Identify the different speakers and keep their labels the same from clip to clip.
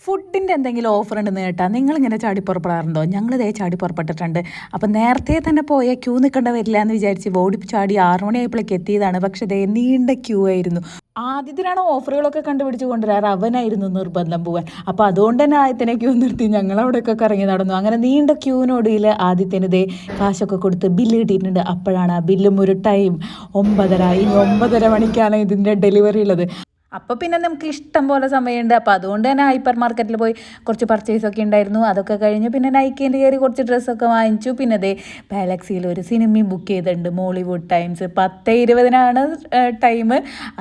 Speaker 1: ഫുഡിൻ്റെ എന്തെങ്കിലും ഓഫർ ഉണ്ടെന്ന് കേട്ടാൽ നിങ്ങളിങ്ങനെ ചാടി പുറപ്പെടാറുണ്ടോ? ഞങ്ങളിതേ ചാടി പുറപ്പെട്ടിട്ടുണ്ട്. അപ്പം നേരത്തെ തന്നെ പോയാൽ ക്യൂ നിൽക്കേണ്ട വരില്ല എന്ന് വിചാരിച്ച് ഓടി ചാടി 6 മണിയായപ്പോഴേക്ക് എത്തിയതാണ്. പക്ഷേ ദേ നീണ്ട ക്യൂ ആയിരുന്നു. ആദ്യത്തിനാണ് ഓഫറുകളൊക്കെ കണ്ടുപിടിച്ച് കൊണ്ടുവരാറ്, അവനായിരുന്നു നിർബന്ധം പോകാൻ. അപ്പോൾ അതുകൊണ്ട് തന്നെ ആദ്യത്തിനെ ക്യൂ നിർത്തി ഞങ്ങൾ അവിടെയൊക്കെ കറങ്ങി നടന്നു. അങ്ങനെ നീണ്ട ക്യൂവിനോടിയിൽ ആദ്യത്തിന് ദേ കാശൊക്കെ കൊടുത്ത് ബില്ല് കിട്ടിയിട്ടുണ്ട്. അപ്പോഴാണ് ആ ബില്ലും ഒരു ടൈം 9:30. ഇനി 9:30 മണിക്കാണ് ഇതിൻ്റെ ഡെലിവറി ഉള്ളത്. അപ്പോൾ പിന്നെ നമുക്ക് ഇഷ്ടം പോലെ സമയമുണ്ട്. അപ്പോൾ അതുകൊണ്ട് തന്നെ ഹൈപ്പർ മാർക്കറ്റിൽ പോയി കുറച്ച് പർച്ചേസൊക്കെ ഉണ്ടായിരുന്നു. അതൊക്കെ കഴിഞ്ഞ് പിന്നെ നൈക്കേൻ്റെ കയറി കുറച്ച് ഡ്രസ്സൊക്കെ വാങ്ങിച്ചു. പിന്നെ അതേ ഗാലക്സിയിൽ ഒരു സിനിമയും ബുക്ക് ചെയ്തിട്ടുണ്ട്, മോളിവുഡ് ടൈംസ്. 10:20 ടൈം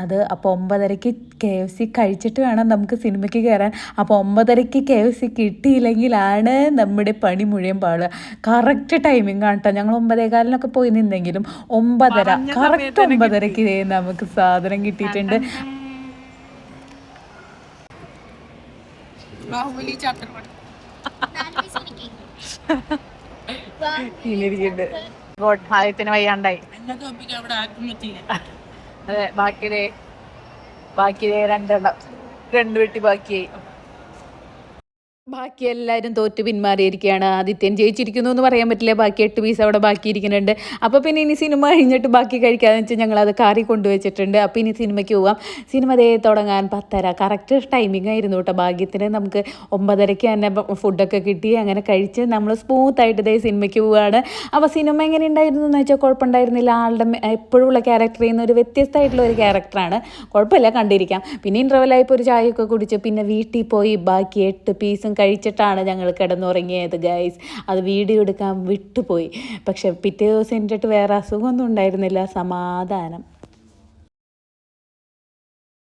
Speaker 1: അത്. അപ്പോൾ 9:30 KFC കഴിച്ചിട്ട് വേണം നമുക്ക് സിനിമയ്ക്ക് കയറാൻ. അപ്പോൾ 9:30 KFC കിട്ടിയില്ലെങ്കിലാണ് നമ്മുടെ പണി മുഴുവൻ പാടുക. കറക്റ്റ് ടൈമിംഗ് ആണ് കേട്ടോ. ഞങ്ങൾ 9:15 പോയി നിന്നെങ്കിലും 9:30 കറക്റ്റ് 9:30 നമുക്ക് സാധനം കിട്ടിയിട്ടുണ്ട്. ആദ്യത്തിന് വയ്യാണ്ടായി. അതെ, ബാക്കി രണ്ട് വെട്ടി ബാക്കിയായി. ബാക്കി എല്ലാവരും തോറ്റ് പിന്മാറിയിരിക്കുകയാണ്. ആദിത്യൻ ജയിച്ചിരിക്കുന്നു എന്ന് പറയാൻ പറ്റില്ല. ബാക്കി 8 പീസ് അവിടെ ബാക്കിയിരിക്കുന്നുണ്ട്. അപ്പോൾ പിന്നെ ഇനി സിനിമ കഴിഞ്ഞിട്ട് ബാക്കി കഴിക്കാമെന്ന് വെച്ചാൽ ഞങ്ങളത് കാറി കൊണ്ടുവച്ചിട്ടുണ്ട്. അപ്പോൾ ഇനി സിനിമയ്ക്ക് പോവാം. സിനിമ ദേ തുടങ്ങാൻ 10:30 കറക്റ്റ് ടൈമിംഗ് ആയിരുന്നു കേട്ടോ. ഭാഗ്യത്തിന് നമുക്ക് 9:30 തന്നെ ഫുഡൊക്കെ കിട്ടി. അങ്ങനെ കഴിച്ച് നമ്മൾ സ്മൂത്തായിട്ട് ദേ സിനിമയ്ക്ക് പോവുകയാണ്. അപ്പോൾ സിനിമ എങ്ങനെ ഉണ്ടായിരുന്നു എന്ന് വെച്ചാൽ കുഴപ്പമുണ്ടായിരുന്നില്ല. ആളുടെ എപ്പോഴും ഉള്ള ക്യാരക്ടറിൽ നിന്ന് ഒരു വ്യത്യസ്തമായിട്ടുള്ള ഒരു ക്യാരക്ടറാണ്. കുഴപ്പമില്ല, കണ്ടിരിക്കാം. പിന്നെ ഇൻ്റർവെല്ലായപ്പോൾ ഒരു ചായയൊക്കെ കുടിച്ച് പിന്നെ വീട്ടിൽ പോയി ബാക്കി 8 പീസും കഴിച്ചിട്ടാണ് ഞങ്ങൾ കിടന്നുറങ്ങിയത് ഗൈസ്. അത് വീഡിയോ എടുക്കാൻ വിട്ടുപോയി. പക്ഷെ പിറ്റേ ദിവസം എൻ്റെ വേറെ അസുഖമൊന്നും ഉണ്ടായിരുന്നില്ല. സമാധാനം.